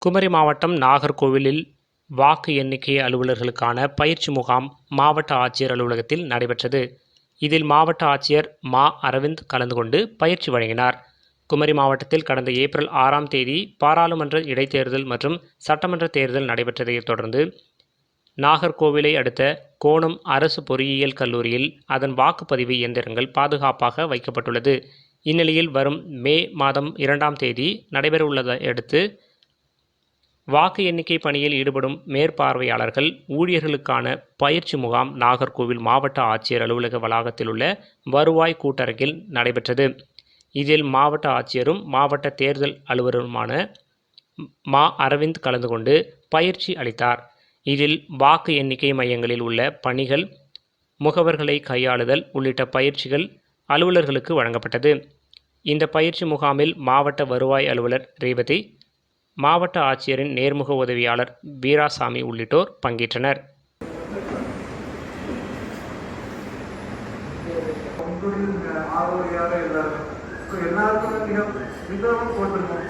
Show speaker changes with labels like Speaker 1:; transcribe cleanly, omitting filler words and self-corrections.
Speaker 1: குமரி மாவட்டம் நாகர்கோவிலில் வாக்கு எண்ணிக்கை அலுவலர்களுக்கான பயிற்சி முகாம் மாவட்ட ஆட்சியர் அலுவலகத்தில் நடைபெற்றது. இதில் மாவட்ட ஆட்சியர் மா. அரவிந்த் கலந்து கொண்டு பயிற்சி வழங்கினார். குமரி மாவட்டத்தில் கடந்த ஏப்ரல் 6ஆம் தேதி பாராளுமன்ற இடைத்தேர்தல் மற்றும் சட்டமன்ற தேர்தல் நடைபெற்றதைத் தொடர்ந்து நாகர்கோவிலை அடுத்த கோணம் அரசு பொறியியல் கல்லூரியில் அதன் வாக்குப்பதிவு இயந்திரங்கள் பாதுகாப்பாக வைக்கப்பட்டுள்ளது. இந்நிலையில் வரும் மே மாதம் 2ஆம் தேதி நடைபெறவுள்ளதை அடுத்து வாக்கு எண்ணிக்கை பணியில் ஈடுபடும் மேற்பார்வையாளர்கள், ஊழியர்களுக்கான பயிற்சி முகாம் நாகர்கோவில் மாவட்ட ஆட்சியர் அலுவலக வளாகத்தில் உள்ள வருவாய் கூட்டரங்கில் நடைபெற்றது. இதில் மாவட்ட ஆட்சியரும் மாவட்ட தேர்தல் அலுவலருமான மா. அரவிந்த் கலந்து கொண்டு பயிற்சி அளித்தார். இதில் வாக்கு எண்ணிக்கை மையங்களில் உள்ள பணிகள், முகவர்களை கையாளுதல் உள்ளிட்ட பயிற்சிகள் அலுவலர்களுக்கு வழங்கப்பட்டது. இந்த பயிற்சி முகாமில் மாவட்ட வருவாய் அலுவலர் ரேவதி, மாவட்ட ஆட்சியரின் நேர்முக உதவியாளர் வீராசாமி உள்ளிட்டோர் பங்கேற்றனர்.
Speaker 2: எல்லாருக்கும் மிகவும் போட்டிருக்கோம்.